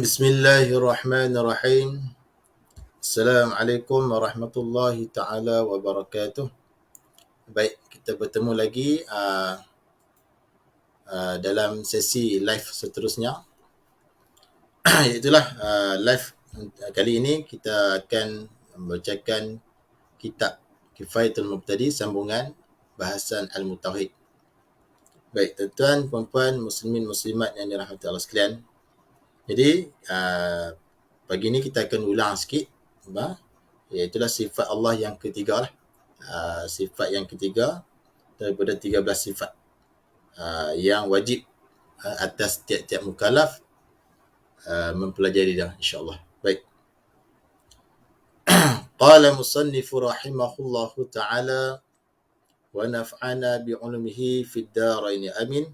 Bismillahirrahmanirrahim. Assalamualaikum warahmatullahi taala wabarakatuh. Baik, kita bertemu lagi dalam sesi live seterusnya. Itulah live kali ini kita akan membacakan kitab Kifayatul Mubtadi sambungan bahasan ilmu tauhid. Baik, tuan-tuan, puan-puan, muslimin muslimat yang dirahmati Allah sekalian. Jadi pagi ni kita akan ulang sikit, iaitulah sifat Allah yang ketiga lah. Sifat yang ketiga daripada 13 sifat yang wajib atas tiap-tiap mukallaf mempelajari dah, insyaAllah. Baik. Qala musannifu rahimahullahu ta'ala wa naf'ana bi'ulumihi fid daraini amin.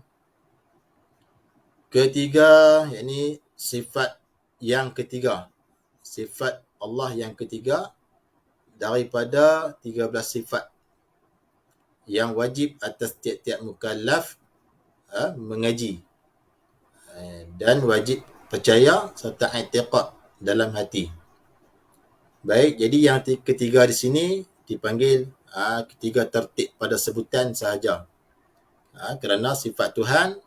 Ketiga, yakni sifat yang ketiga. Sifat Allah yang ketiga daripada 13 sifat yang wajib atas tiap-tiap mukallaf mengaji dan wajib percaya serta i'tiqad dalam hati. Baik, jadi yang ketiga di sini dipanggil ketiga tertib pada sebutan sahaja. Kerana sifat Tuhan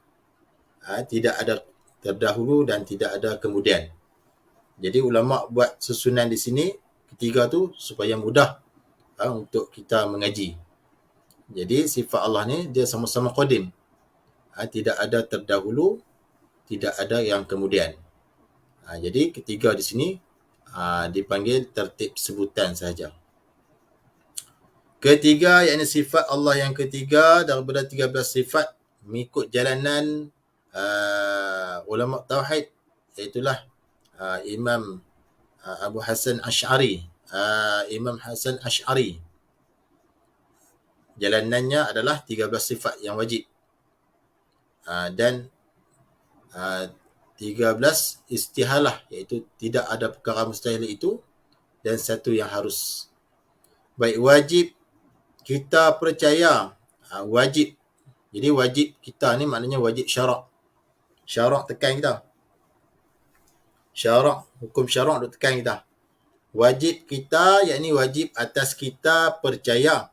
tidak ada terdahulu dan tidak ada kemudian. Jadi ulama buat susunan di sini ketiga tu supaya mudah untuk kita mengaji. Jadi sifat Allah ni dia sama-sama qadim. Tidak ada terdahulu, tidak ada yang kemudian. Jadi ketiga di sini dipanggil tertib sebutan sahaja. Ketiga, yakni sifat Allah yang ketiga daripada 13 sifat mengikut jalanan ulama tauhid, iaitulah Imam Abu Hasan Asy'ari. Imam Hasan Asy'ari. Jalanannya adalah 13 sifat yang wajib. Dan 13 istihalah, iaitu tidak ada perkara mustahil itu, dan satu yang harus. Baik, wajib kita percaya, wajib. Jadi wajib kita ni maknanya wajib syarak. Syarak tekan kita. Syarak, hukum syarak duk tekan kita. Wajib kita, yakni wajib atas kita percaya.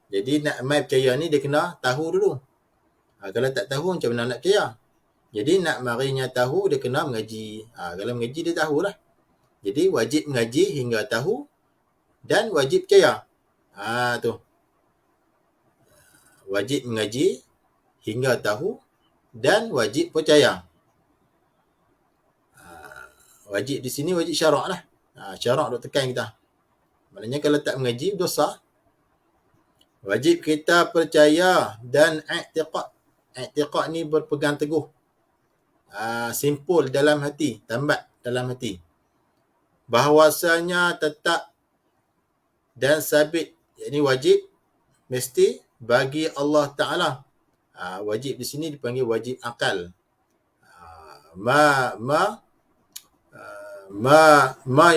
Jadi nak mai percaya ni dia kena tahu dulu. Kalau tak tahu macam mana nak percaya? Jadi nak marinya tahu dia kena mengaji. Kalau mengaji dia tahulah. Jadi wajib mengaji hingga tahu dan wajib percaya. Tu. Wajib mengaji hingga tahu dan wajib percaya. Wajib di sini wajib syarak lah. Syarak duk tekan kita. Maknanya kalau tak mengaji dosa. Wajib kita percaya dan i'tiqad. I'tiqad ni berpegang teguh. Simpul dalam hati, tambat dalam hati. Bahawasanya tetap dan sabit, yakni wajib mesti bagi Allah Ta'ala. Wajib di sini dipanggil wajib akal. Ma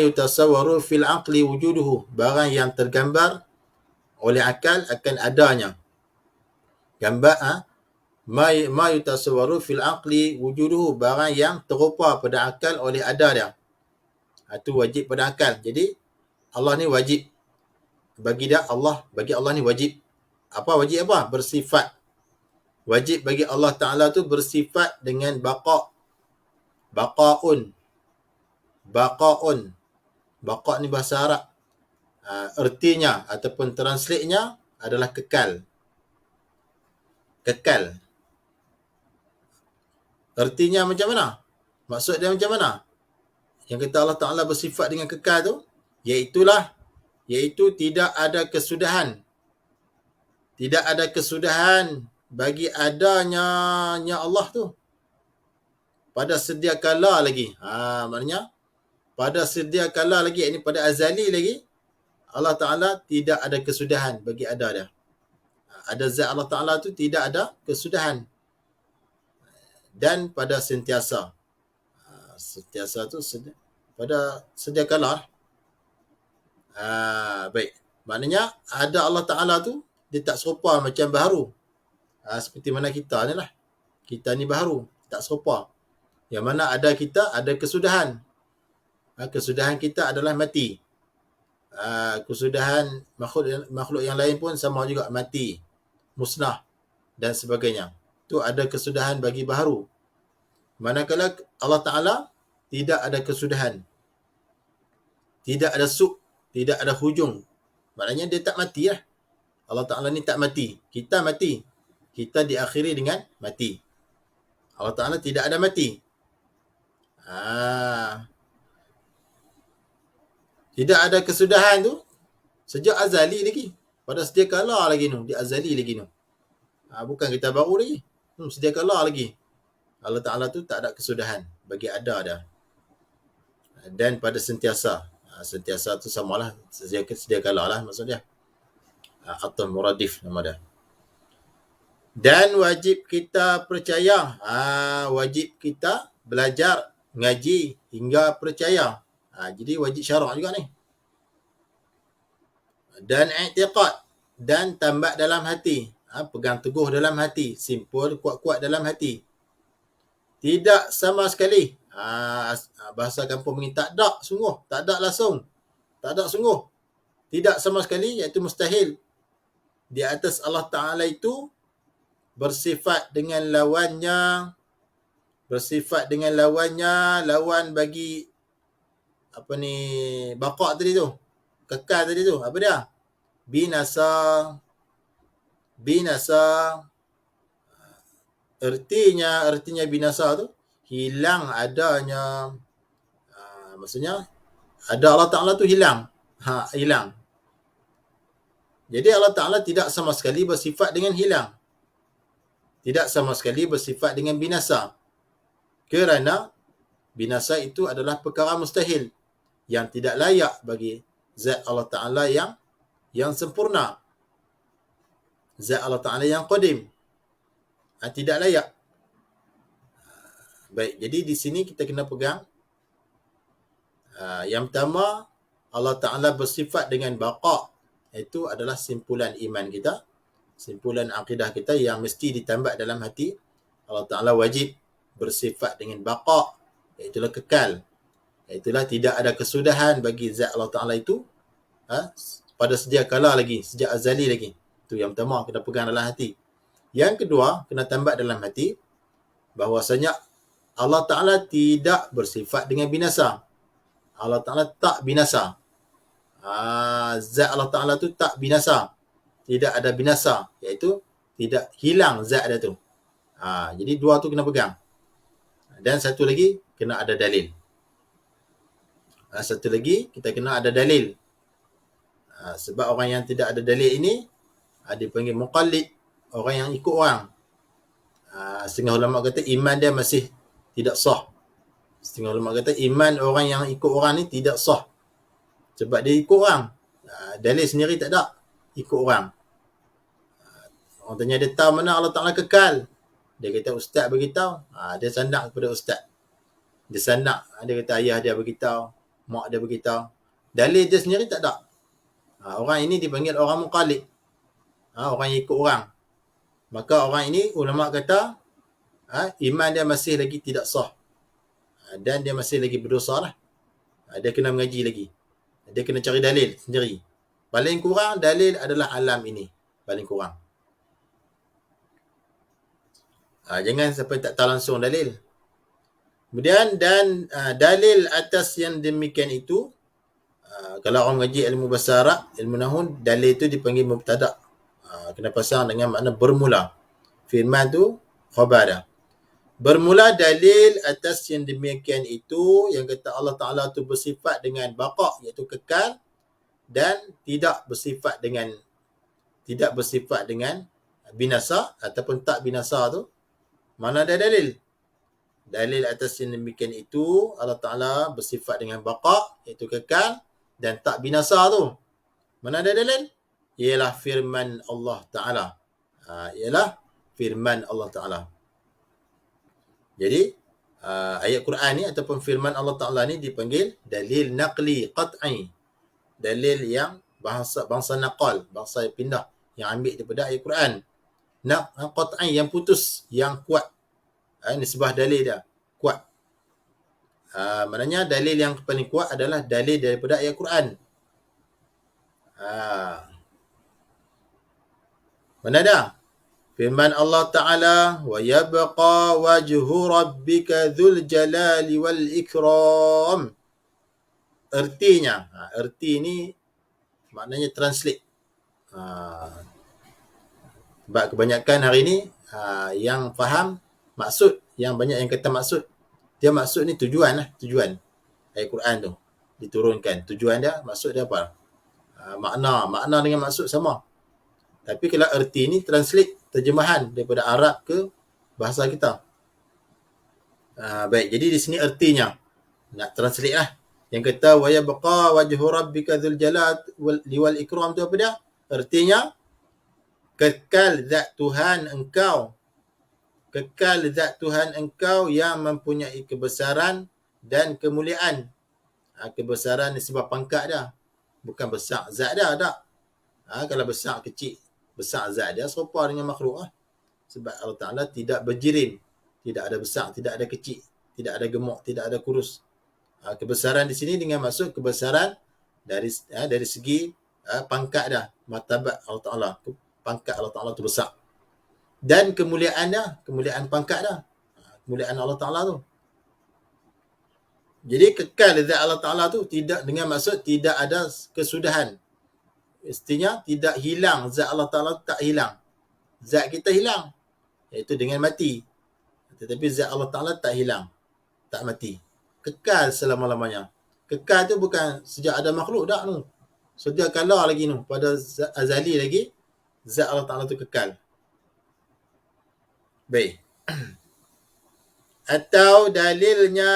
yutasawwaru fil aqli wujuduhu. Barang yang tergambar oleh akal akan adanya. Gambar ma yutasawwaru fil aqli wujuduhu. Barang yang terupa pada akal oleh ada dia. Itu wajib pada akal. Jadi Allah ni wajib. Bagi Allah ni wajib. Apa wajib apa? Bersifat. Wajib bagi Allah Ta'ala tu bersifat dengan baqa'un. Baqa' ni bahasa Arab. Ertinya ataupun translate-nya adalah kekal. Kekal. Ertinya macam mana? Maksud dia macam mana? Yang kata Allah Ta'ala bersifat dengan kekal tu, iaitu tidak ada kesudahan. Tidak ada kesudahan bagi adanya Allah tu. Pada sedia kala lagi. Maknanya, pada sedia kala lagi, ini pada azali lagi, Allah Ta'ala tidak ada kesudahan bagi ada dia. Ada zat Allah Ta'ala tu tidak ada kesudahan. Dan pada sentiasa. Sentiasa tu pada sedia kala. Baik. Maknanya ada Allah Ta'ala tu dia tak serupa macam baharu. Seperti mana kita ni lah. Kita ni baharu, tak serupa. Yang mana ada kita ada kesudahan. Kesudahan kita adalah mati. Kesudahan makhluk yang lain pun sama juga, mati, musnah dan sebagainya. Itu ada kesudahan bagi baharu. Manakala Allah Ta'ala tidak ada kesudahan. Tidak ada tidak ada hujung. Maknanya dia tak mati lah. Allah Ta'ala ni tak mati. Kita mati. Kita diakhiri dengan mati. Allah Ta'ala tidak ada mati. Tidak ada kesudahan tu sejak azali lagi. Pada sedia kala lagi tu. Di azali lagi tu. Bukan kita baru lagi. Sedia kala lagi. Allah Ta'ala tu tak ada kesudahan. Bagi ada dah. Dan pada sentiasa. Sentiasa tu samalah. Sedia kala lah maksudnya. Atau muradif nama dia. Dan wajib kita percaya. Wajib kita belajar, ngaji hingga percaya. Jadi wajib syarak juga ni. Dan i'tiqad. Dan tambak dalam hati. Pegang teguh dalam hati. Simpul, kuat-kuat dalam hati. Tidak sama sekali. Bahasa kampung ni tak ada sungguh. Tak ada langsung. Tak ada sungguh. Tidak sama sekali, iaitu mustahil. Di atas Allah Ta'ala itu bersifat dengan lawannya. Bersifat dengan lawannya. Lawan bagi baqa' tadi tu. Kekal tadi tu. Apa dia? Binasa. Ertinya binasa tu hilang adanya. Maksudnya ada Allah Ta'ala tu hilang. Hilang. Jadi Allah Ta'ala tidak sama sekali bersifat dengan hilang. Tidak sama sekali bersifat dengan binasa. Kerana binasa itu adalah perkara mustahil. Yang tidak layak bagi zat Allah Ta'ala yang sempurna. Zat Allah Ta'ala yang qadim. Tidak layak. Baik, jadi di sini kita kena pegang. Yang pertama, Allah Ta'ala bersifat dengan baqa'. Itu adalah simpulan iman kita. Simpulan akidah kita yang mesti ditambah dalam hati. Allah Ta'ala wajib bersifat dengan baqa'. Itulah kekal. Itulah tidak ada kesudahan bagi zat Allah Ta'ala itu. Pada sedia kala lagi. Sejak azali lagi. Itu yang pertama kena pegang dalam hati. Yang kedua, kena tambah dalam hati. Bahawasanya Allah Ta'ala tidak bersifat dengan binasa. Allah Ta'ala tak binasa. Zat Allah Ta'ala tu tak binasa. Tidak ada binasa. Iaitu tidak hilang zat dia tu. Jadi dua tu kena pegang. Dan satu lagi, kena ada dalil. Satu lagi, kita kena ada dalil. Sebab orang yang tidak ada dalil ini, dipanggil muqallid. Orang yang ikut orang. Setengah ulama kata iman dia masih tidak sah. Setengah ulama kata iman orang yang ikut orang ni tidak sah. Sebab dia ikut orang. Dalil sendiri tak ada. Ikut orang. Orang tanya dia tahu mana Allah Ta'ala kekal. Dia kata ustaz beritahu. Dia sandak kepada ustaz. Dia sandak. Dia kata ayah dia beritahu. Mak dia beritahu. Dalil dia sendiri tak ada. Orang ini dipanggil orang muqallid. Orang yang ikut orang. Maka orang ini ulama kata iman dia masih lagi tidak sah. Dan dia masih lagi berdosa lah. Dia kena mengaji lagi. Dia kena cari dalil sendiri. Paling kurang dalil adalah alam ini. Paling kurang. Jangan sampai tak tahu langsung dalil. Kemudian dan dalil atas yang demikian itu, kalau orang mengaji ilmu bahasa Arab, ilmu nahwu, dalil itu dipanggil mubtada'. Kena pasang dengan makna bermula. Firman tu khabar dah. Bermula dalil atas yang demikian itu, yang kata Allah Ta'ala tu bersifat dengan baqa', iaitu kekal, dan tidak bersifat dengan binasa ataupun tak binasa tu. Mana ada dalil? Dalil atas yang demikian itu, Allah Ta'ala bersifat dengan baqa', iaitu kekal, dan tak binasa tu. Mana ada dalil? Ialah firman Allah Ta'ala. Ialah firman Allah Ta'ala. Jadi, ayat Quran ni ataupun firman Allah Ta'ala ni dipanggil dalil naqli qat'i. Dalil yang bangsa naqal, bangsa pindah, yang ambil daripada ayat Quran. Qat'i yang putus, yang kuat. Nisbah dalil dia, kuat. Maknanya dalil yang paling kuat adalah dalil daripada ayat Quran. Mana dah? Firman Allah Ta'ala, wa yabqa wajhu rabbika dzul jalali wal ikram. Ertinya, erti ni maknanya translate. Sebab kebanyakan hari ni yang faham maksud, yang banyak yang kata maksud. Dia maksud ni tujuan lah, tujuan ayat Quran tu diturunkan. Tujuan dia, maksud dia apa? Makna dengan maksud sama. Tapi kalau erti ni translate, terjemahan daripada Arab ke bahasa kita. Baik, jadi di sini ertinya. Nak translate lah. Yang kata, wa yabqa wajhu rabbika dzul jalal wal ikram tu apa dia? Ertinya, kekal zat Tuhan engkau. Kekal zat Tuhan engkau yang mempunyai kebesaran dan kemuliaan. Kebesaran ni sebab pangkat dia. Bukan besar zat dia, tak. Kalau besar kecil, besar zat dia serupa dengan makhluk lah. Sebab Allah Ta'ala tidak berjirim. Tidak ada besar, tidak ada kecil, tidak ada gemuk, tidak ada kurus. Kebesaran di sini dengan maksud kebesaran dari segi pangkat dia, martabat Allah Ta'ala. Pangkat Allah Ta'ala tu besar. Dan kemuliaannya, kemuliaan pangkat dia. Kemuliaan Allah Ta'ala tu. Jadi kekal zat Allah Ta'ala tu tidak dengan maksud tidak ada kesudahan. Mestinya tidak hilang. Zat Allah Ta'ala tak hilang. Zat kita hilang. Iaitu dengan mati. Tetapi zat Allah Ta'ala tak hilang. Tak mati. Kekal selama-lamanya. Kekal tu bukan sejak ada makhluk tak tu. Sejak kala lagi tu. Pada azali lagi. Zat Allah Ta'ala tu kekal. Baik. Atau dalilnya.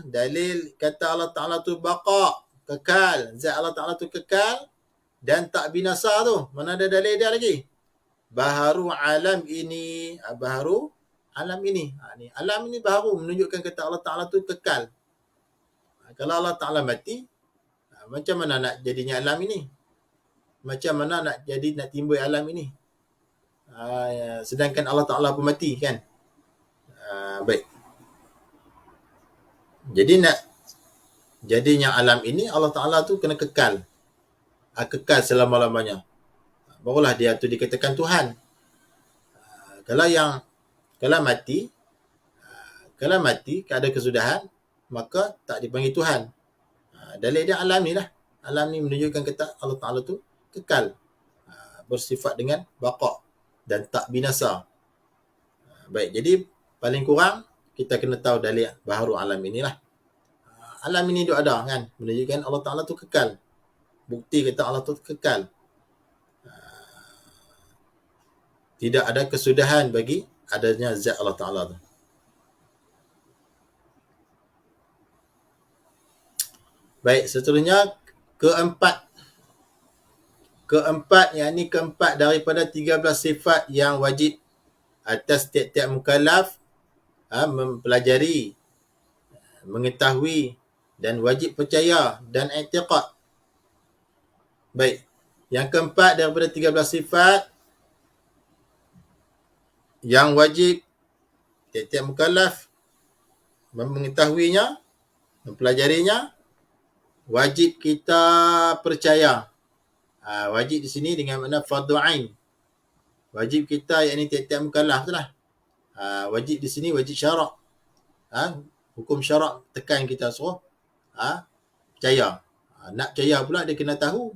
Dalil kata Allah Ta'ala tu baqa. Kekal. Zat Allah Ta'ala tu kekal. Dan tak binasa tu. Mana ada dalil dia lagi? Baharu alam ini. Baharu alam ini. Alam ini baharu menunjukkan kata Allah Ta'ala tu kekal. Kalau Allah Ta'ala mati, macam mana nak jadinya alam ini? Macam mana nak timbul alam ini? Sedangkan Allah Ta'ala pun mati kan? Baik. Jadi nak jadinya alam ini, Allah Ta'ala tu kena kekal. Kekal selama-lamanya. Barulah dia tu dikatakan Tuhan. Kalau mati, ada kesudahan, maka tak dipanggil Tuhan. Dalil dia alam ni lah. Alam ni menunjukkan kata Allah Ta'ala tu kekal. Bersifat dengan baqa dan tak binasa. Baik, jadi paling kurang kita kena tahu dalil baharu alam inilah. Alam ini tu ada kan, menunjukkan Allah Ta'ala tu kekal. Bukti kata Allah tu kekal. Tidak ada kesudahan bagi adanya zat Allah Ta'ala tu. Baik, seterusnya keempat, yakni keempat daripada 13 sifat yang wajib atas tiap-tiap mukallaf mempelajari, mengetahui dan wajib percaya dan i'tiqad. Baik, yang keempat daripada 13 sifat yang wajib tiap-tiap mukallaf mengetahuinya, mempelajarinya, wajib kita percaya. Wajib di sini dengan makna fardhu ain. Wajib kita yakni tiap-tiap mukallaf tu lah. Wajib di sini wajib syarak. Hukum syarak tekan kita suruh percaya. Nak percaya pula dia kena tahu.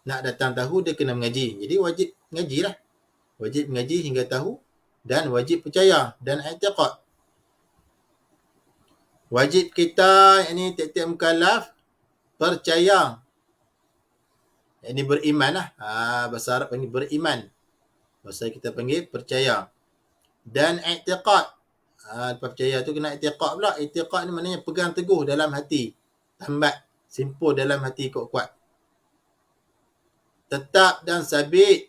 Nak datang tahu dia kena mengaji. Jadi wajib mengaji lah. Wajib mengaji hingga tahu dan wajib percaya dan i'tiqad. Wajib kita yakni tiap-tiap mukallaf percaya. Ini beriman lah. Bahasa Arab panggil beriman. Bahasa kita panggil percaya. Dan i'tiqad. Lepas percaya tu kena i'tiqad pula. I'tiqad ni maknanya pegang teguh dalam hati. Tambat. Simpul dalam hati kuat-kuat. Tetap dan sabit.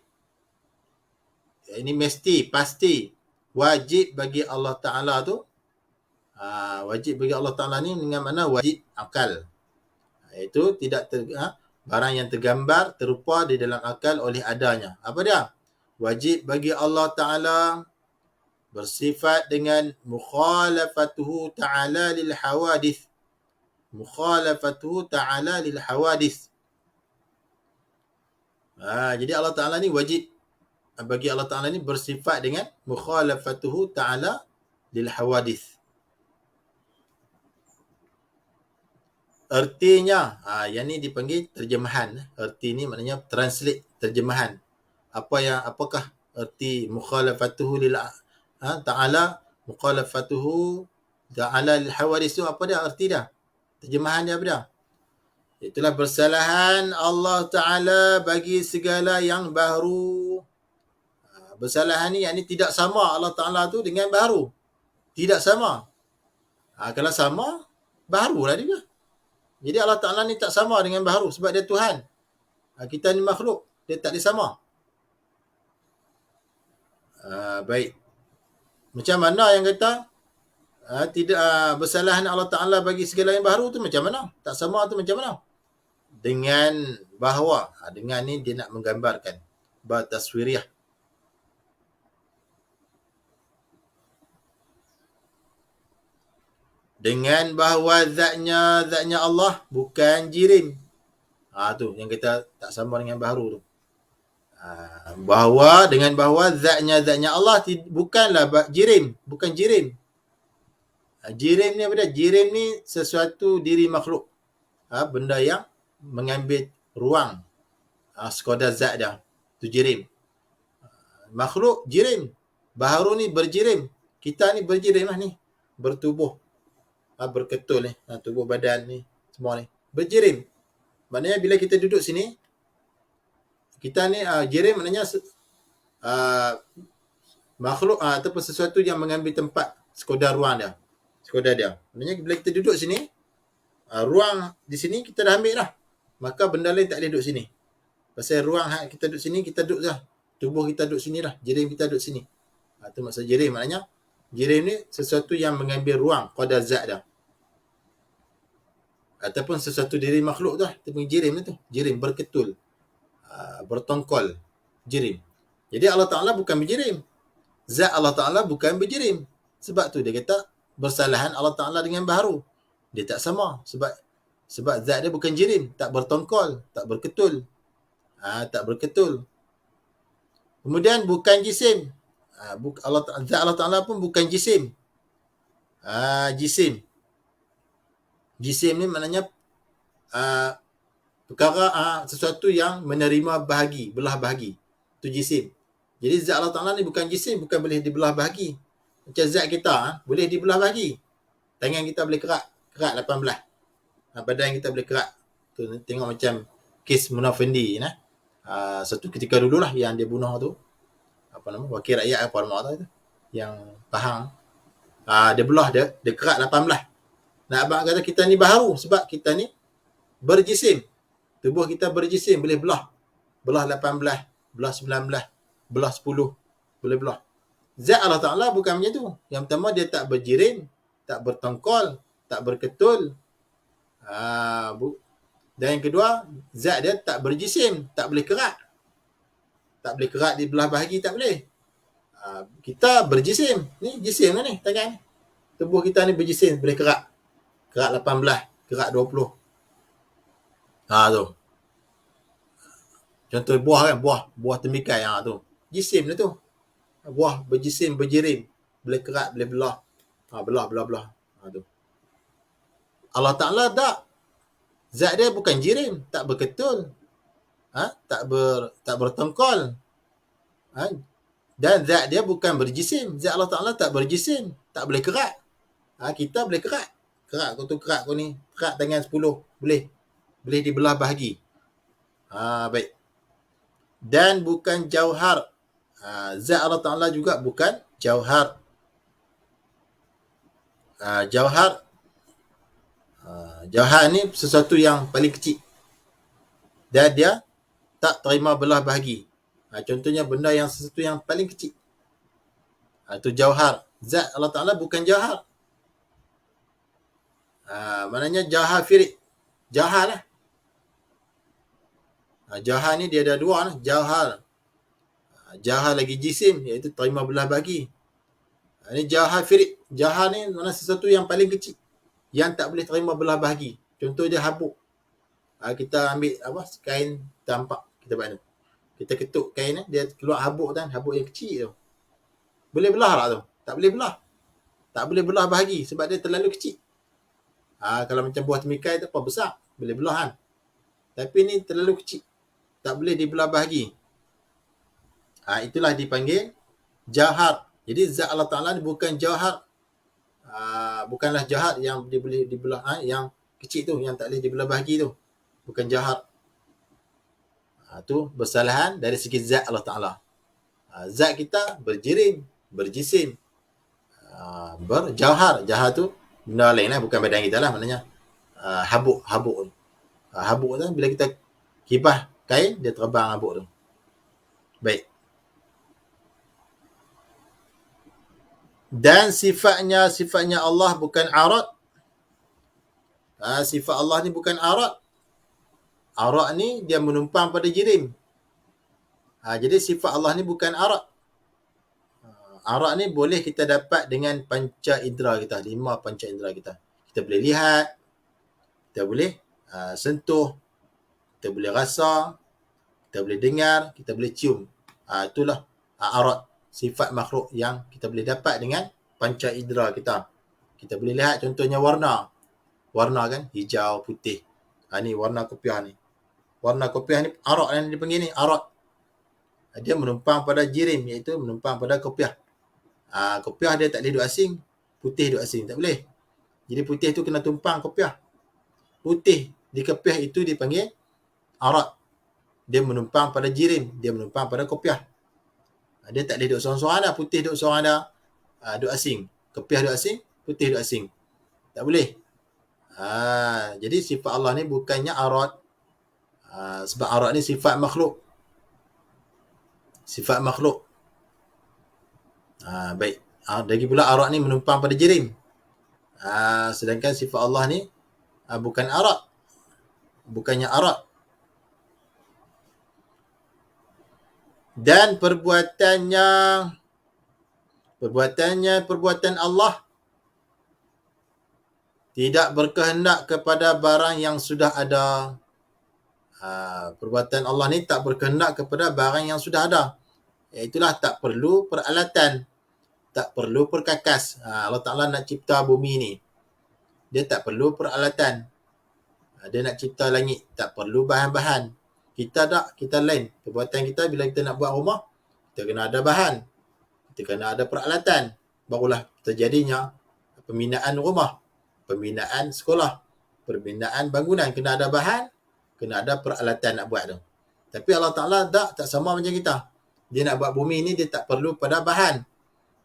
Ini mesti, pasti. Wajib bagi Allah Ta'ala tu. Wajib bagi Allah Ta'ala ni dengan makna wajib akal. Itu tidak barang yang tergambar, terupa di dalam akal oleh adanya. Apa dia? Wajib bagi Allah Ta'ala bersifat dengan mukhalafatuhu ta'ala lil hawadith. Mukhalafatuhu ta'ala lil hawadith. Jadi Allah Ta'ala ni wajib, bagi Allah Ta'ala ni bersifat dengan mukhalafatuhu ta'ala lil hawadith. Ertinya, yang ni dipanggil terjemahan. Erti ni maknanya translate, terjemahan. Apakah erti mukhalafatuhu lil ta'ala, mukhalafatuhu ta'ala lil hawadith tu apa dia erti dia? Terjemahan dia apa dia? Itulah bersalahan Allah Ta'ala bagi segala yang baru. Bersalahan ni yakni tidak sama Allah Ta'ala tu dengan baru. Tidak sama. Kalau sama, barulah dia. Jadi Allah Ta'ala ni tak sama dengan baharu sebab dia Tuhan. Kita ni makhluk, dia tak sama. Baik. Macam mana yang kata tidak bersalahan Allah Ta'ala bagi segala yang baharu tu macam mana? Tak sama tu macam mana? Dengan bahawa, dengan ni dia nak menggambarkan bataswiriyah. Dengan bahawa zatnya Allah bukan jirim. Tu yang kita tak sama dengan baharu tu. Dengan bahawa zatnya Allah bukanlah jirim, bukan jirim. Jirim ni apa dia? Jirim ni sesuatu diri makhluk. Benda yang mengambil ruang sekadar zat dia. Tu jirim. Makhluk jirim. Baharu ni berjirim. Kita ni berjirim lah ni. Bertubuh. Berketul ni. Tubuh badan ni. Semua ni. Berjirim. Maknanya bila kita duduk sini, kita ni jirim maknanya makhluk ataupun sesuatu yang mengambil tempat sekadar ruang dia. Sekadar dia. Maknanya bila kita duduk sini, ruang di sini kita dah ambil dah. Maka benda lain tak boleh duduk sini. Pasal ruang kita duduk sini, kita duduk dah. Tubuh kita duduk sini lah. Jirim kita duduk sini. Itu maksud jirim. Maknanya jirim ni sesuatu yang mengambil ruang qadar zat dah. Ataupun sesuatu diri makhluk tu lah. Ataupun jirim tu. Jirim berketul. Bertongkol. Jirim. Jadi Allah Ta'ala bukan berjirim. Zat Allah Ta'ala bukan berjirim. Sebab tu dia kata bersalahan Allah Ta'ala dengan baharu. Dia tak sama. Sebab zat dia bukan jirim. Tak bertongkol. Tak berketul. Tak berketul. Kemudian bukan jisim. Zat Allah Ta'ala pun bukan jisim. Jisim. Jisim ni maknanya perkara sesuatu yang menerima bahagi, belah bahagi. Itu jisim. Jadi zat Allah Ta'ala ni bukan jisim, bukan boleh dibelah bahagi. Macam zat kita boleh dibelah bahagi. Tangan kita boleh kerak 18. Badan kita boleh kerak. Tu tengok macam kes Munaf Fendi satu ketika dululah yang dia bunuh tu. Wakil rakyat apa nama tu? Yang Pahang. Dia belah dia kerak 18. Nak abang kata kita ni baharu sebab kita ni berjisim. Tubuh kita berjisim, boleh belah. Belah 18, belah 19, belah 10, boleh belah. Zat Allah Ta'ala bukan macam tu. Yang pertama dia tak berjirim, tak bertongkol, tak berketul. Dan yang kedua, zat dia tak berjisim, tak boleh kerak. Tak boleh kerak di belah bahagi, tak boleh. Kita berjisim. Ni jisim lah ni, tangan ni. Tubuh kita ni berjisim, boleh kerak. Kerak 18, kerak 20. Tu. Contoh buah kan, buah tembikai tu. Jisim lah tu. Buah berjisim, berjirim, boleh kerak, boleh belah. Belah. Tu. Allah Ta'ala tak. Zat dia bukan jirim, tak berketul. Tak bertongkol. Dan zat dia bukan berjisim. Zat Allah Ta'ala tak berjisim, tak boleh kerak. Kita boleh kerak. Kerak kau ni, kerak tangan 10, boleh dibelah bahagi. Baik. Dan bukan jauhar. Zat Allah Ta'ala juga bukan jauhar. Jauhar ni sesuatu yang paling kecil. Dan dia tak terima belah bahagi. Contohnya benda yang sesuatu yang paling kecil. Itu jauhar. Zat Allah Ta'ala bukan jauhar. Maknanya jauhar firik. Jauhar lah. Jauhar ni dia ada dua lah. Jauhar lagi jisim, iaitu terima belah bahagi. Ini jahar firik. Jahar ni mana sesuatu yang paling kecil, yang tak boleh terima belah bahagi. Contoh dia habuk. Kita ambil kain tampak kita buat ni. Kita ketuk kain ni, dia keluar habuk kan, habuk yang kecil tu. Boleh belah tak tu? Tak boleh belah. Tak boleh belah bahagi sebab dia terlalu kecil. Kalau macam buah temikai tu apa besar, boleh belah kan. Tapi ni terlalu kecil, tak boleh dibelah bahagi. Itulah dipanggil jahar. Jadi zat Allah Ta'ala ni bukan jahar, bukanlah jahar yang boleh dibelah, yang kecil tu, yang tak boleh dibelah bahagi tu. Bukan jahar. Tu bersalahan dari segi zat Allah Ta'ala. Zat kita berjirim, berjisim, berjauhar. Jauhar tu benda lain lah, bukan badan kita lah maknanya. Habuk tu. Habuk tu bila kita kibah kain, dia terbang habuk tu. Baik. Dan sifatnya Allah bukan arad. Sifat Allah ni bukan arad. Arad ni dia menumpang pada jirim. Jadi sifat Allah ni bukan arad. Arad ni boleh kita dapat dengan panca indera kita, 5 panca indera kita. Kita boleh lihat, kita boleh sentuh, kita boleh rasa, kita boleh dengar, kita boleh cium. Itulah arad, sifat makhluk yang kita boleh dapat dengan panca indera kita. Kita boleh lihat contohnya warna. Warna kan, hijau, putih. Ni warna kopiah ni. Warna kopiah ni arad yang dipanggil ni, arad. Dia menumpang pada jirim, iaitu menumpang pada kopiah. Kopiah dia tak boleh duk asing, putih duk asing, tak boleh. Jadi putih tu kena tumpang kopiah. Putih di kopiah itu dipanggil arad. Dia menumpang pada jirim, dia menumpang pada kopiah. Dia tak boleh duk seorang-seorang dah, putih duk seorang dah, duk asing. Kopiah duk asing, putih duk asing. Tak boleh. Jadi sifat Allah ni bukannya arad. Sebab arad ni sifat makhluk. Sifat makhluk. Baik. Lagi pula arad ni menumpang pada jirim. Sedangkan sifat Allah ni bukan arad. Bukannya arad. Dan perbuatan Allah tidak berkehendak kepada barang yang sudah ada. Perbuatan Allah ni tak berkehendak kepada barang yang sudah ada. Itulah tak perlu peralatan, tak perlu perkakas. Allah Ta'ala nak cipta bumi ni, dia tak perlu peralatan. Dia nak cipta langit, tak perlu bahan-bahan. Kita tak, kita lain. Perbuatan kita bila kita nak buat rumah, kita kena ada bahan, kita kena ada peralatan. Barulah terjadinya pembinaan rumah, pembinaan sekolah, pembinaan bangunan. Kena ada bahan, kena ada peralatan nak buat tu. Tapi Allah Ta'ala tak sama macam kita. Dia nak buat bumi ni, dia tak perlu pada bahan,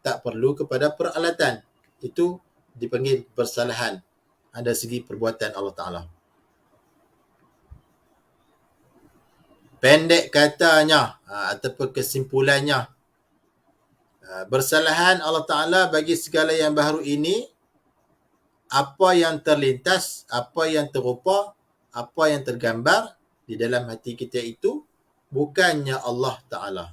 tak perlu kepada peralatan. Itu dipanggil bersalahan. Ada segi perbuatan Allah Ta'ala. Pendek katanya, ataupun kesimpulannya, bersalahan Allah Ta'ala bagi segala yang baru ini, apa yang terlintas, apa yang terupa, apa yang tergambar di dalam hati kita itu bukannya Allah Ta'ala.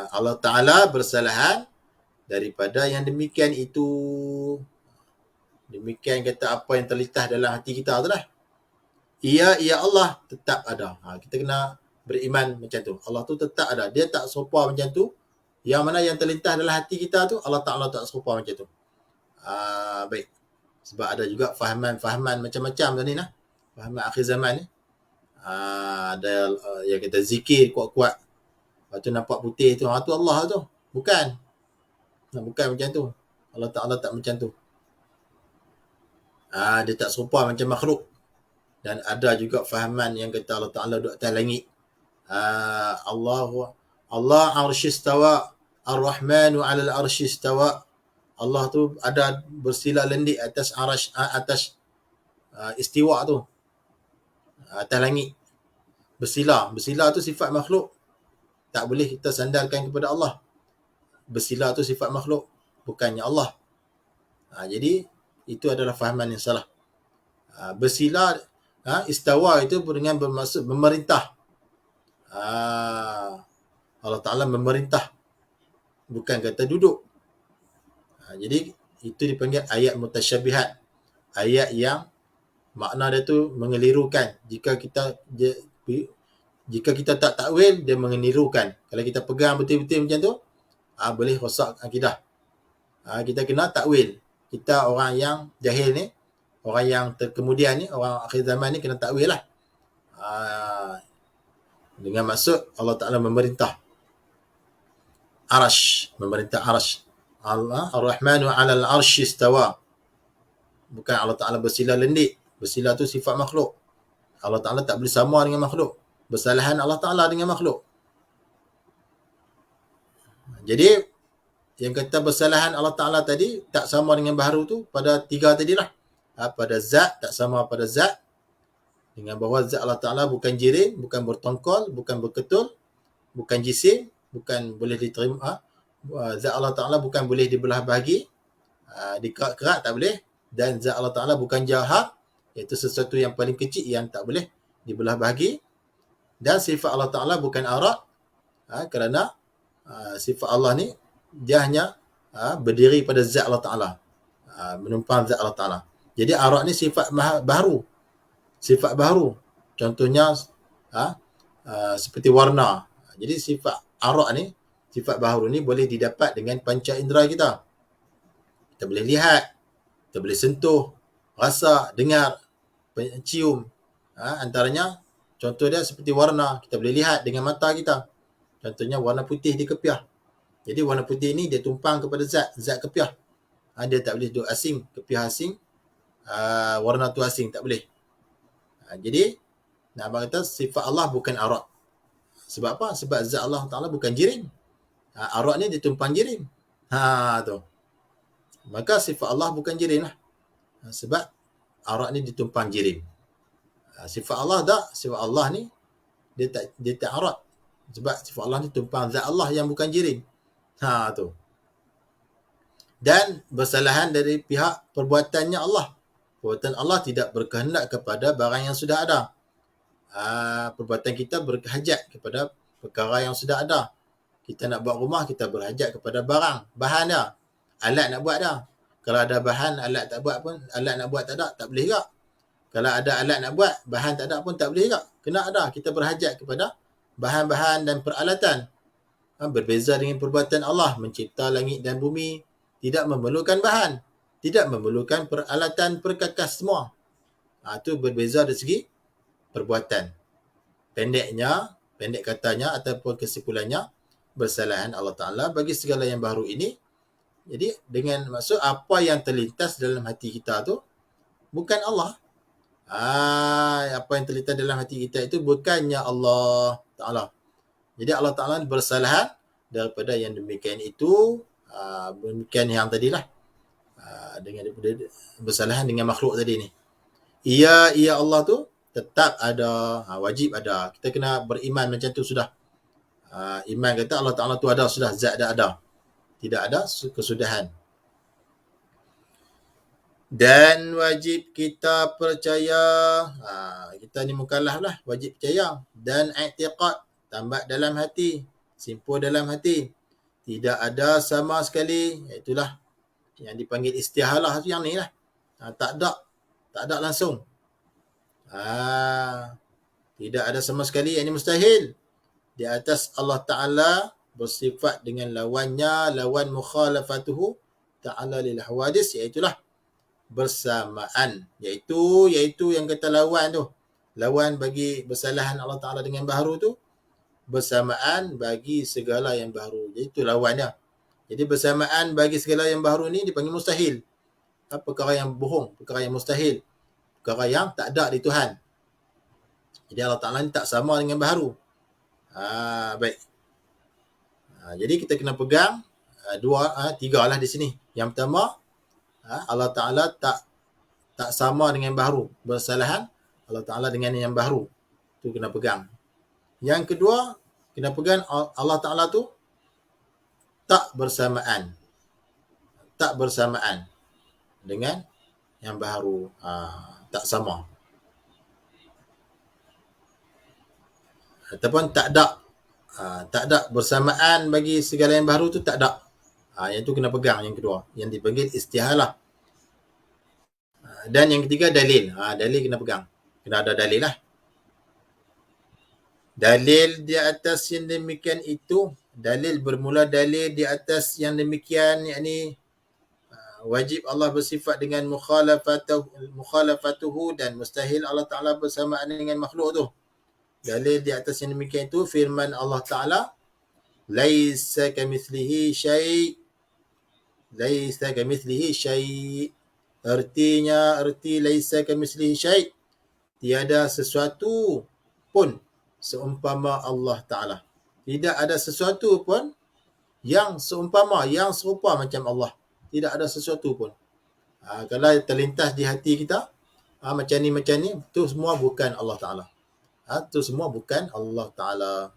Allah Ta'ala bersalahan daripada yang demikian itu. Demikian kata apa yang terlintas dalam hati kita tu lah. Ya Allah tetap ada. Kita kena beriman macam tu. Allah tu tetap ada. Dia tak serupa macam tu. Yang mana yang terlintas dalam hati kita tu, Allah Ta'ala tak serupa macam tu. Baik. Sebab ada juga fahaman-fahaman macam-macam tadi lah. Fahaman akhir zaman ni. Ada yang kita zikir kuat-kuat. Lepas tu nampak putih tu. Tu Allah tu. Bukan. Bukan macam tu. Allah Ta'ala tak macam tu. Dia tak serupa macam makhluk. Dan ada juga fahaman yang kata Allah Ta'ala duduk atas langit. Allah arsyistawa. Ar-Rahmanu alal arsyistawa. Allah tu ada bersila lendik atas arash, atas istiwa tu. Atas langit. Bersila tu sifat makhluk. Tak boleh kita sandarkan kepada Allah. Bersila tu sifat makhluk, bukannya Allah. Jadi itu adalah fahaman yang salah. Bersila, istawa itu dengan bermaksud memerintah. Allah Ta'ala memerintah. bukan kata duduk. Jadi itu dipanggil ayat mutasyabihat. Ayat yang makna dia tu mengelirukan. Jika kita tak takwil, dia mengelirukan. Kalau kita pegang betul-betul macam tu, boleh rosak akidah. Kita kena takwil. Kita orang yang jahil ni, orang yang terkemudian ni, orang akhir zaman ni kena takwil lah. Dengan maksud Allah Ta'ala memerintah arash. Memerintah arash. Allah Ar-Rahmanu 'alal 'arsy istawa. Bukan Allah Ta'ala bersila lendik. Bersila tu sifat makhluk. Allah Ta'ala tak boleh sama dengan makhluk. Bersalahan Allah Ta'ala dengan makhluk. Jadi, yang kata bersalahan Allah Ta'ala tadi, tak sama dengan baharu tu, pada tiga tadilah. Pada zat, tak sama pada zat. Dengan bahawa zat Allah Ta'ala bukan jirim, bukan bertongkol, bukan berketul, bukan jisim, bukan boleh diterima. Zat Allah Ta'ala bukan boleh dibelah bahagi. Dikerak-kerak tak boleh. Dan zat Allah Ta'ala bukan jahar, iaitu sesuatu yang paling kecil yang tak boleh dibelah bahagi. Dan sifat Allah Ta'ala bukan arak, kerana sifat Allah ni dia hanya berdiri pada zat Allah Ta'ala, menumpang zat Allah Ta'ala. Jadi arak ni sifat baharu. Sifat baharu. Contohnya seperti warna. Jadi sifat arak ni, sifat baharu ni boleh didapat dengan panca indera kita. Kita boleh lihat, kita boleh sentuh, rasa, dengar, cium. Antaranya, contoh dia seperti warna. Kita boleh lihat dengan mata kita. Contohnya warna putih di kepiah. Jadi warna putih ni dia tumpang kepada zat kepiah. Dia tak boleh duduk asing, kepiah asing, warna tu asing, tak boleh. Jadi, nak abang kata sifat Allah bukan arak. Sebab apa? Sebab zat Allah Ta'ala bukan jirim. Arak ni dia tumpang jirim. Tu. Maka sifat Allah bukan jirim lah. Sebab arak ni ditumpang jirim. Sifat Allah tak, sifat Allah ni dia tak arak. Sebab sifat Allah ni tumpang zat Allah yang bukan jirim. Tu. Dan bersalahan dari pihak perbuatannya Allah. Perbuatan Allah tidak berkehendak kepada barang yang sudah ada. Perbuatan kita berhajat kepada perkara yang sudah ada. Kita nak buat rumah, kita berhajat kepada barang, bahan dia. Alat nak buat dah. Kalau ada bahan, alat tak buat pun, alat nak buat tak ada, tak boleh juga. Kalau ada alat nak buat, bahan tak ada pun tak boleh juga. Kena ada. Kita berhajat kepada bahan-bahan dan peralatan. Berbeza dengan perbuatan Allah, mencipta langit dan bumi, tidak memerlukan bahan, tidak memerlukan peralatan perkakas semua. Itu berbeza dari segi perbuatan. Pendek katanya ataupun kesimpulannya, bersalahan Allah Ta'ala bagi segala yang baru ini. Jadi dengan maksud apa yang terlintas dalam hati kita tu bukan Allah. Apa yang terlintas dalam hati kita itu bukannya Allah Ta'ala. Jadi Allah Ta'ala bersalahan daripada yang demikian itu, demikian yang tadilah, dengan bersalahan dengan makhluk tadi ni. Ya Allah tu tetap ada, wajib ada. Kita kena beriman macam tu sudah. Iman kata Allah Ta'ala tu ada, sudah, zat dah ada. Tidak ada kesudahan. Dan wajib kita percaya, kita ni mukallaf lah, wajib percaya. Dan i'tiqad, tambah dalam hati, simpul dalam hati. Tidak ada sama sekali, itulah yang dipanggil istihalah tu, yang ni lah. Tak ada langsung. Tidak ada sama sekali, yang ini mustahil. Di atas Allah Ta'ala bersifat dengan lawannya, lawan mukhalafatuhu ta'ala lil hawadis, iaitulah bersamaan. Iaitu yang kata lawan tu. Lawan bagi bersalahan Allah Ta'ala dengan baharu tu, bersamaan bagi segala yang baharu. Jadi itu lawannya. Jadi bersamaan bagi segala yang baharu ni dipanggil mustahil. Perkara yang bohong, perkara yang mustahil, perkara yang tak ada di Tuhan. Jadi Allah Ta'ala ni tak sama dengan baharu. Baik. Jadi kita kena pegang tiga lah di sini. Yang pertama, Allah Ta'ala tak sama dengan baharu. Bersalahan Allah Ta'ala dengan yang baharu. Tu kena pegang. Yang kedua, kena pegang Allah Ta'ala tu tak bersamaan. Tak bersamaan dengan yang baharu. Tak sama. Ataupun tak ada Tak ada bersamaan bagi segala yang baru tu, tak ada. Yang tu kena pegang yang kedua. Yang dipanggil istihalah. Dan yang ketiga dalil. Dalil kena pegang. Kena ada dalil lah. Dalil di atas yang demikian itu, dalil bermula dalil di atas yang demikian, yakni wajib Allah bersifat dengan mukhalafatuhu dan mustahil Allah Ta'ala bersamaan dengan makhluk tu. Dalil di atas yang demikian itu firman Allah Ta'ala, laisa kamithlihi syai', laisa kamithlihi syai'. Arti laisa kamithlihi syai', tiada sesuatu pun seumpama Allah Ta'ala. Tidak ada sesuatu pun yang seumpama, yang serupa macam Allah. Tidak ada sesuatu pun. Kalau terlintas di hati kita, macam ni, tu semua bukan Allah Ta'ala. Tu semua bukan Allah Ta'ala.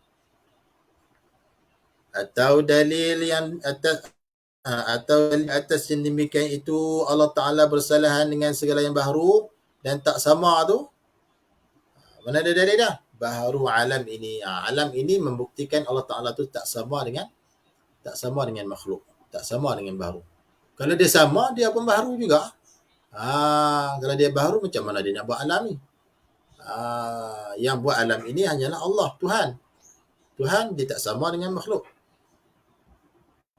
Atau dalil yang atas, atau dalil atas yang demikian itu Allah Ta'ala bersalahan dengan segala yang baharu dan tak sama tu. Mana ada dalil dah? Baharu alam ini. Alam ini membuktikan Allah Ta'ala tu tak sama dengan makhluk. Tak sama dengan baharu. Kalau dia sama, dia pun baharu juga. Kalau dia baharu, macam mana dia nak buat alam ni? Yang buat alam ini hanyalah Allah, Tuhan. Tuhan, dia tak sama dengan makhluk.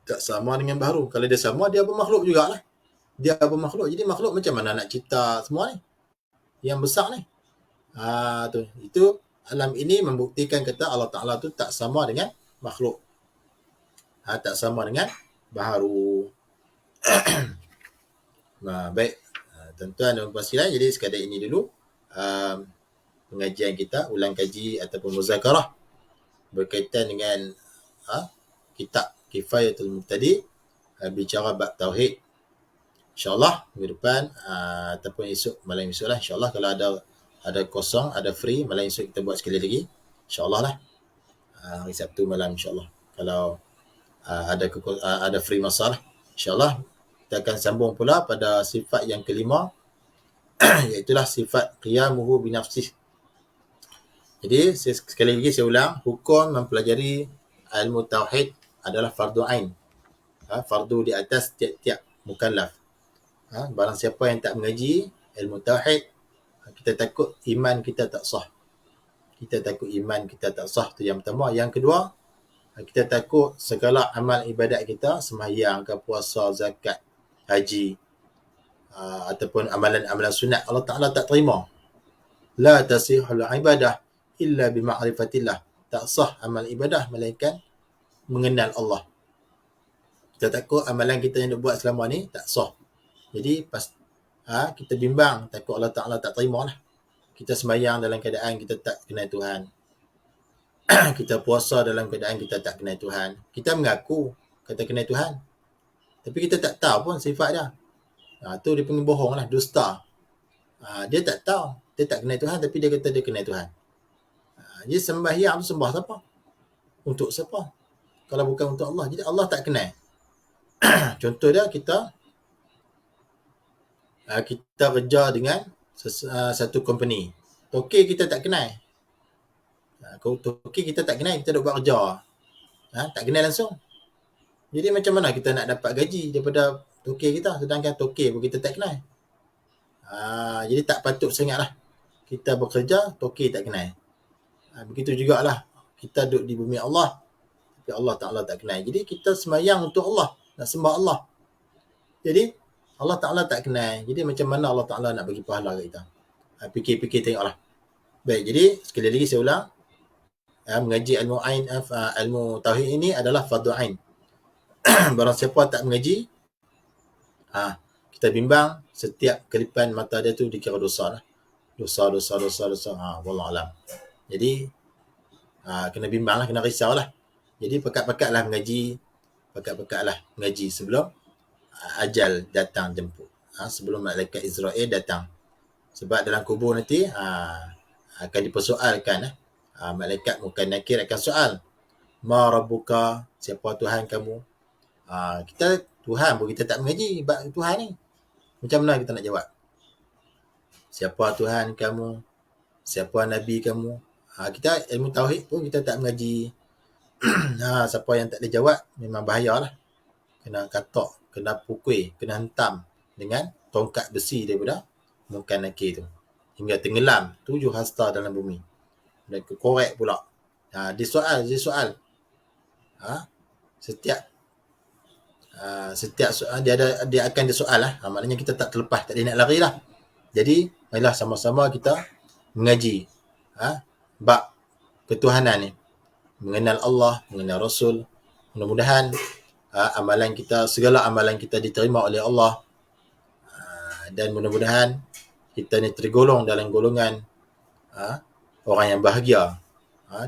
Tak sama dengan baharu. Kalau dia sama, dia pun makhluk jugalah. Dia pun makhluk. Jadi makhluk macam mana nak cipta semua ni? Yang besar ni. Itu alam ini membuktikan kata Allah Ta'ala tu tak sama dengan makhluk. Tak sama dengan baharu. Baik, tuan-tuan dan puan sekalian, jadi sekadar ini dulu pengajian kita, ulang kaji ataupun muzakarah berkaitan dengan kitab Kifayatul Mubtadi, bicara bab tauhid. InsyaAllah minggu depan ataupun malam esok lah, insyaAllah kalau ada kosong, ada free, malam esok kita buat sekali lagi, insyaAllah lah. Hari Sabtu malam insyaAllah, kalau ada free masa lah, insyaAllah kita akan sambung pula pada sifat yang kelima, iaitulah sifat qiyamuhu binafsih. Jadi sekali lagi saya ulang, hukum mempelajari ilmu tauhid adalah fardu ain. Fardu di atas tiap-tiap mukallaf. Barang siapa yang tak mengaji ilmu tauhid, kita takut iman kita tak sah. Kita takut iman kita tak sah, tu yang pertama. Yang kedua, kita takut segala amal ibadat kita, sembahyang ke, puasa, zakat, haji, ataupun amalan-amalan sunat, Allah Ta'ala tak terima. La tasihul ibadah illa bima'rifatillah. Tak sah amal ibadah melainkan mengenal Allah. Kita takut amalan kita yang buat selama ni tak sah. Jadi kita bimbang, takut Allah Ta'ala tak terima lah. Kita sembahyang dalam keadaan kita tak kenal Tuhan. Kita puasa dalam keadaan kita tak kenal Tuhan. Kita mengaku kata kenal Tuhan, tapi kita tak tahu pun sifat dia. Tu dia panggil bohong lah, dusta. Dia tak tahu, dia tak kenal Tuhan, tapi dia kata dia kenal Tuhan. Jadi sembahyang tu sembah siapa? Untuk siapa? Kalau bukan untuk Allah. Jadi Allah tak kenal. Contoh dia, kita kerja dengan satu company. Toke kita tak kenal. Toke kita tak kenal, kita duk buat kerja. Tak kenal langsung. Jadi macam mana kita nak dapat gaji daripada toke kita, sedangkan toke pun kita tak kenal. Jadi tak patut sangatlah kita bekerja, toke tak kenal. Begitu jugalah kita duduk di bumi Allah, tapi Allah Ta'ala tak kenal. Jadi kita sembahyang untuk Allah, nak sembah Allah. Jadi Allah Ta'ala tak kenal. Jadi macam mana Allah Ta'ala nak bagi pahala kat kita? Fikir-fikir tengoklah. Baik, jadi sekali lagi saya ulang, mengaji ilmu tauhid ini adalah fardu ain. Barang siapa tak mengaji, kita bimbang setiap kelipan mata dia tu dikira dosa lah. Dosa. Wallahu alam. Jadi kena bimbang lah, kena risau lah. Jadi pekat-pekatlah mengaji sebelum ajal datang jemput. Sebelum malaikat Israel datang. Sebab dalam kubur nanti akan dipersoalkan. Malaikat Munkar Nakir akan soal, ma rabbuka, siapa Tuhan kamu? Kita Tuhan pun kita tak mengaji Tuhan ni. Macam mana kita nak jawab? Siapa Tuhan kamu? Siapa Nabi kamu? Kita ilmu tauhid pun kita tak mengaji. Siapa yang tak boleh jawab memang bahayalah. Kena katok, kena pukul, kena hentam dengan tongkat besi daripada Munkar Nakir tu. Hingga tenggelam 7 hasta dalam bumi. Dan korek pula. Dia soal. Setiap soal dia akan ada soal lah. Maknanya kita tak terlepas, tak boleh nak lari lah. Jadi, marilah sama-sama kita mengaji bab ketuhanan ni. Mengenal Allah, mengenal Rasul. Mudah-mudahan segala amalan kita diterima oleh Allah. Dan mudah-mudahan kita ni tergolong dalam golongan orang yang bahagia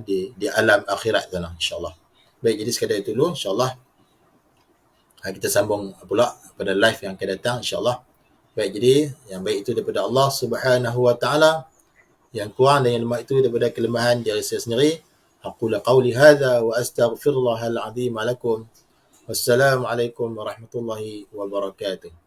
di alam akhirat sana, insyaAllah. Baik, jadi sekadar itu dulu, insyaAllah. Kita sambung pula pada live yang akan datang, insyaAllah. Baik, jadi yang baik itu daripada Allah Subhanahu Wa Taala, yang kurang dan yang lemah itu daripada kelemahan diri saya sendiri. Aqulu qawli hadza wa astaghfirullahal azim lakum. Wassalamualaikum warahmatullahi wabarakatuh.